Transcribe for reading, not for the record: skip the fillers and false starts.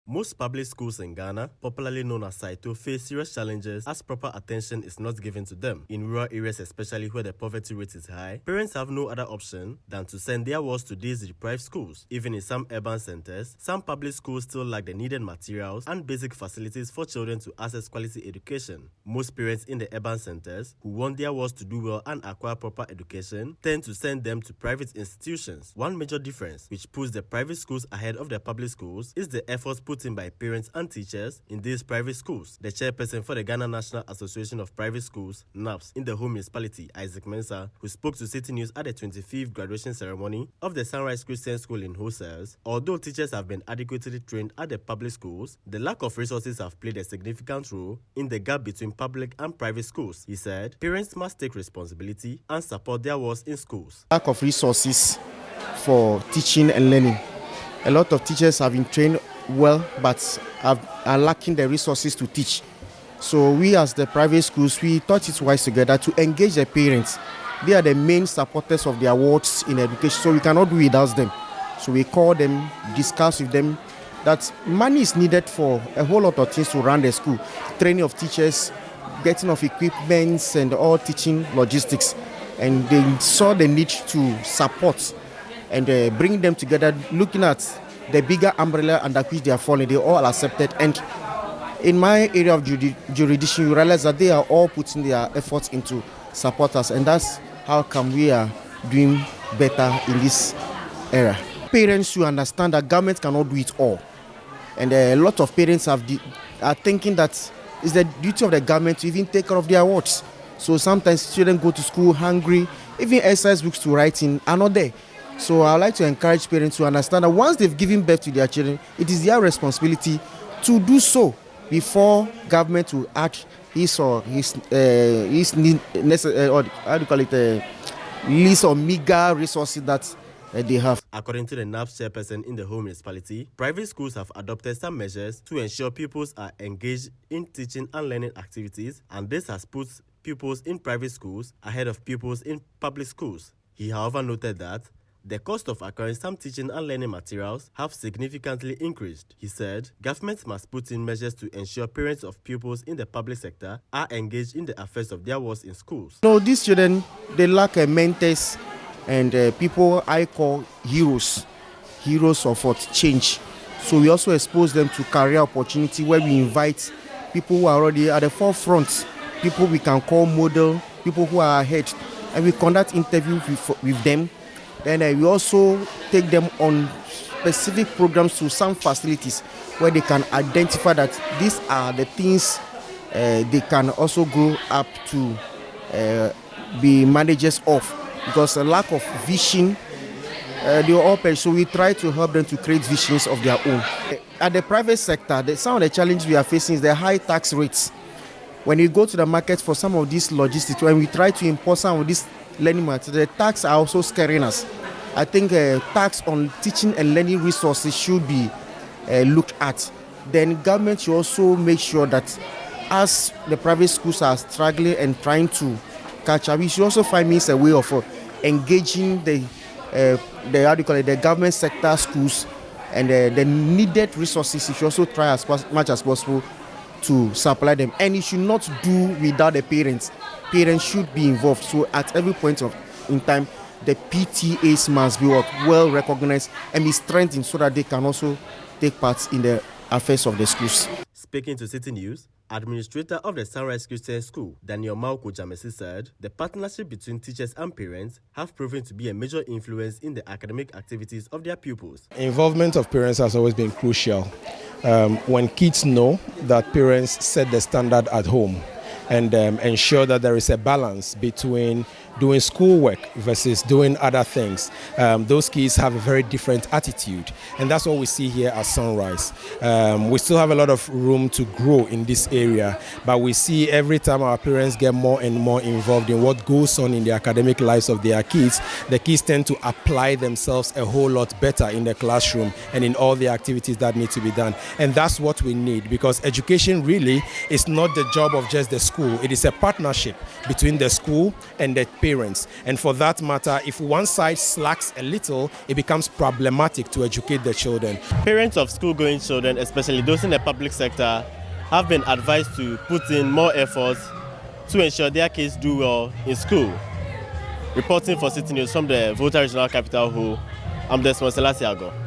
Most public schools in Ghana, popularly known as Saito, face serious challenges as proper attention is not given to them. In rural areas, especially where the poverty rate is high, parents have no other option than to send their wards to these deprived schools. Even in some urban centers, some public schools still lack the needed materials and basic facilities for children to access quality education. Most parents in the urban centers who want their wards to do well and acquire proper education tend to send them to private institutions. One major difference, which puts the private schools ahead of the public schools, is the efforts put in by parents and teachers in these private schools. The chairperson for the Ghana National Association of Private Schools, NAPS, in the home municipality, Isaac Mensah, who spoke to Citi News at the 25th graduation ceremony of the Sunrise Christian School in Ho, says, although teachers have been adequately trained at the public schools, the lack of resources have played a significant role in the gap between public and private schools. He said, parents must take responsibility and support their wards in schools. Lack of resources for teaching and learning. A lot of teachers have been trained well, but are lacking the resources to teach. So we as the private schools, we thought it wise together to engage the parents. They are the main supporters of their wards in education, so we cannot do without them. So we call them, discuss with them that money is needed for a whole lot of things to run the school. Training of teachers, getting of equipment and all teaching logistics. And they saw the need to support and bring them together, looking at the bigger umbrella under which they are falling. They all accepted. And in my area of jurisdiction, you realize that they are all putting their efforts into support us. And that's how come we are doing better in this era. Parents should understand that government cannot do it all. And a lot of parents are thinking that it's the duty of the government to even take care of their wards. So sometimes children go to school hungry, even exercise books to write in are not there. So I would like to encourage parents to understand that once they've given birth to their children, it is their responsibility to do so before government will add his or least or meager resources that they have. According to the NAPS chairperson in the home municipality, private schools have adopted some measures to ensure pupils are engaged in teaching and learning activities, and this has put pupils in private schools ahead of pupils in public schools. He, however, noted that the cost of acquiring some teaching and learning materials have significantly increased. He said, government must put in measures to ensure parents of pupils in the public sector are engaged in the affairs of their wards in schools. So these children, they lack mentors and people I call heroes of what change. So we also expose them to career opportunity where we invite people who are already at the forefront, people we can call model, people who are ahead, and we conduct interviews with them. Then we also take them on specific programs to some facilities where they can identify that these are the things they can also grow up to be managers of, because a lack of vision, they are all perish. So we try to help them to create visions of their own. At the private sector, some of the challenges we are facing is the high tax rates. When we go to the market for some of these logistics, when we try to import some of these learning materials, the tax are also scaring us. I think tax on teaching and learning resources should be looked at. Then government should also make sure that as the private schools are struggling and trying to catch up, we should also find means a way of engaging the government sector schools, and the needed resources. You should also try as much as possible to supply them. And you should not do without the parents. Parents should be involved. So at every point in time, the PTAs must be well recognized and be strengthened so that they can also take part in the affairs of the schools. Speaking to Citi News, Administrator of the Sunrise Christian School, Daniel Mauko Jamesi, said the partnership between teachers and parents have proven to be a major influence in the academic activities of their pupils. Involvement of parents has always been crucial. When kids know that parents set the standard at home and ensure that there is a balance between doing schoolwork versus doing other things, those kids have a very different attitude, and that's what we see here at Sunrise. We still have a lot of room to grow in this area, but we see every time our parents get more and more involved in what goes on in the academic lives of their kids, the kids tend to apply themselves a whole lot better in the classroom and in all the activities that need to be done. And that's what we need, because education really is not the job of just the school. It is a partnership between the school and the parents parents. And for that matter, if one side slacks a little, it becomes problematic to educate the children. Parents of school-going children, especially those in the public sector, have been advised to put in more effort to ensure their kids do well in school. Reporting for Citi News from the Volta Regional Capital Hall, I'm Desmond Selasiago.